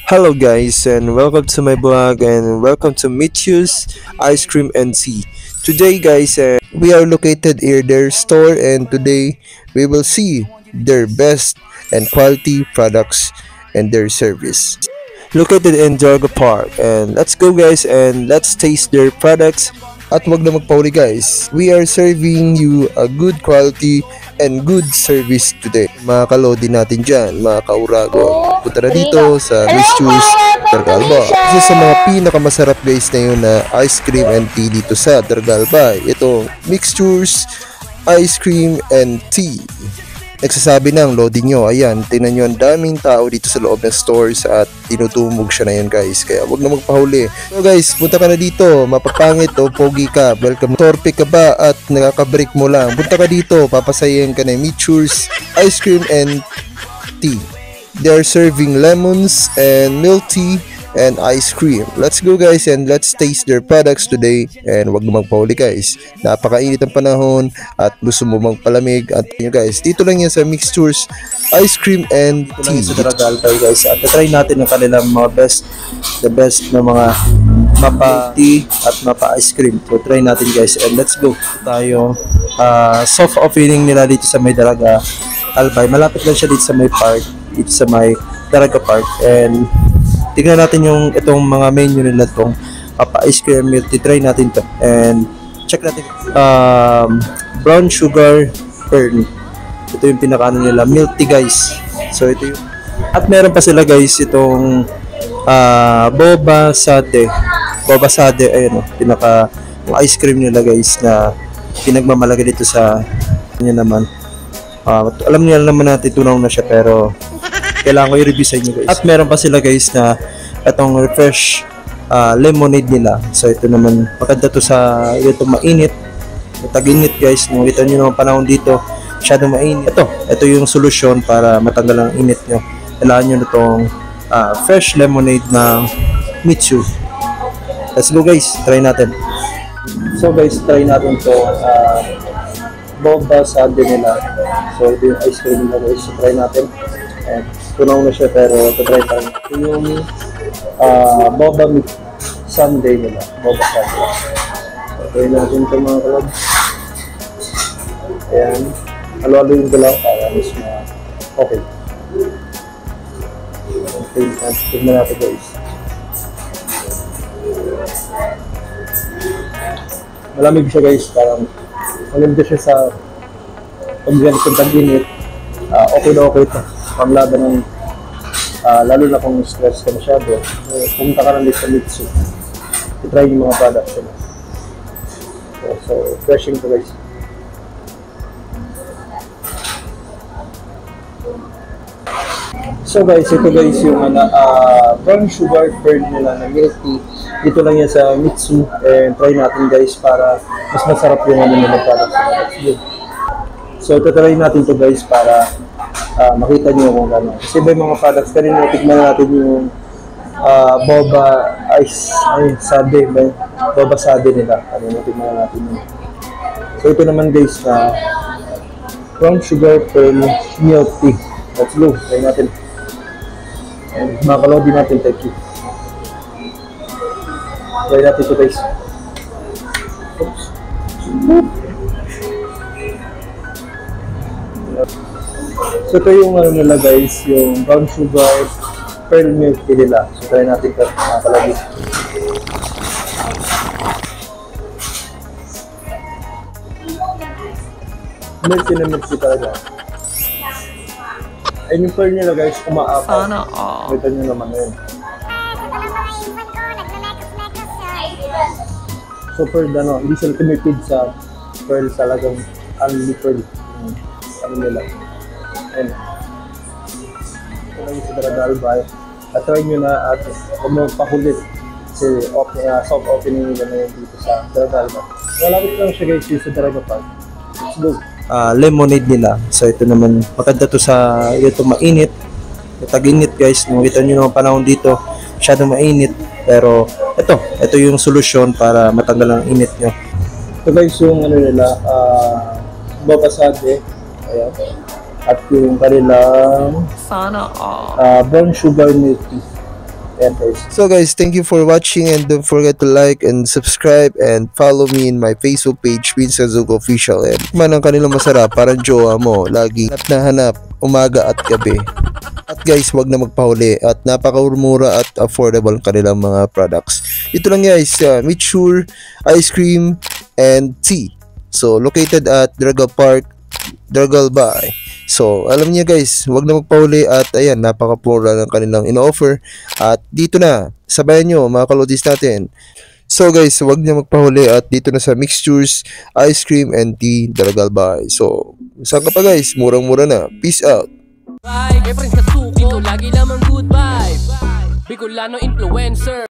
Hello guys and welcome to my blog and welcome to Mitchell's Ice Cream and Tea. Today guys we are located in their store and today we will see their best and quality products and their service. Located in Jorga Park and let's go guys and let's taste their products at wag na magpauli guys. We are serving you a good quality and good service today. Mga kalodi natin dyan, mga kaurago. Punta na dito sa Miss Juice Dargalba. Isa sa mga pinakamasarap guys na yun na ice cream and tea dito sa Dargalba. Ito, mixtures, ice cream and tea. Nagsasabi ng loading nyo. Ayan, tingnan nyo ang daming tao dito sa loob ng stores at tinutumog siya na yun guys. Kaya wag na magpahuli. So guys, punta ka na dito. Mapapangit o pogi ka. Welcome. Torpe ka ba at nakakabreak mo lang. Punta ka dito. Papasayin ka na Mitchell's Ice Cream and Tea. They are serving lemons and milk tea and ice cream. Let's go guys and let's taste their products today and wag na magpahuli guys. Napakainit ang panahon at gusto mo magpalamig at yun guys. Dito lang yan sa Mixtures Ice Cream and Tea. Sa Dargalba guys at try natin ang kanilang mga the best na mga mapa tea at mapa ice cream. So try natin guys and let's go. Tayo soft opening nila dito sa may Daraga Albay. Malapit lang siya dito sa may park, dito sa may Daraga Park and tignan natin yung itong mga menu nila tong ice cream milk tea. Try natin to and check natin brown sugar pearl. Ito yung pinakaano nila milk tea guys. So ito yung at meron pa sila guys itong boba sade ayun pinaka yung ice cream nila guys na pinagmamalaga dito sa kanya naman. Alam niyo naman natin tunaw na siya pero kailangan ko i-review sa inyo guys. At meron pa sila guys na itong refresh lemonade nila. So ito naman maganda to sa ito mainit. Tag-init guys. Makita nyo naman panahon dito masyadong mainit. Ito yung solusyon para matanggal ang init nyo. Kailangan nyo na itong fresh lemonade ng Mitsu. Let's go guys. Try natin. So guys, try natin to boba sade nila. So ito yung ice cream nila guys. So try natin. And tunaw na siya pero try tayo. Ito yung boba sundae nila. Boba sundae. So, try natin ito mga kalab. Ayan. Halo-haloyin ko lang para mas okay. Okay, tignan natin guys. Malamig siya guys. Parang malamig siya sa pag-ganitong tag-init. Okay na okay ito. Panglaban ng lalo na kung stress ka masyado, pumunta ka lang sa Mitsu, i-try yung mga products nila. So refreshing to guys. So guys, ito guys yung brown sugar pearl nila na milk tea. Dito lang yan sa Mitsu and try natin guys para mas masarap yung nila products nila. So try natin to guys para makita nyo kung gano'n. Kasi may mga products kanina, tignan natin yung boba sade, boba sade nila. Kanina tignan natin yun. So ito naman guys na brown sugar pearl milk tea. Let's go, try natin. And makalodi natin, thank you. Try natin ito guys. Oops. So ito yung nila guys, yung brown sugar pearl milk tea nila. So try natin ito mga kalabit. Milk tea na milk tea talaga. Ayun yung pearl nila guys, umaapaw. Sana all. Kita nyo naman yun. So pearl hindi sila committed sa pearl talagang only pearl. Ano nila. And ito lang yung sa Dargalba at try nyo na at huwag mo pakulit kasi soft opening nila na yun dito sa Dargalba. Malapit lang siya guys sa Daraga Park. Let's go. Lemonade nila. So ito naman maganda to sa ito mainit. Tag-init guys. Nakita nyo naman panahon dito masyadong mainit pero ito yung solusyon para matanggal ang init nyo. Ito guys yung nila boba sade. Ayan. At yung kanilang Sana all. Brown sugar milk tea. Ayan guys. So guys, thank you for watching and don't forget to like and subscribe and follow me in my Facebook page, Vincent Zugo Official. And man ang kanilang masarap, parang jowa mo, lagi hanap na hanap, umaga at gabi. At guys, wag na magpahuli at napakamura at affordable ang kanilang mga products. Ito lang guys, Mitsure, Ice Cream, and Tea. So, located at Dragal Park, Dragal Bay. So, alam niyo guys, wag na magpahuli at ayan, napakamura ng kanilang ino-offer. At dito na, sabayan nyo mga kalodis natin. So guys, wag niyo magpahuli at dito na sa Mixtures, Ice Cream, and Tea, Dragal Bay. So, saan ka pa guys? Murang-mura na. Peace out! Bye, friends kasuko, lagi lamang good vibe Bicolano influencer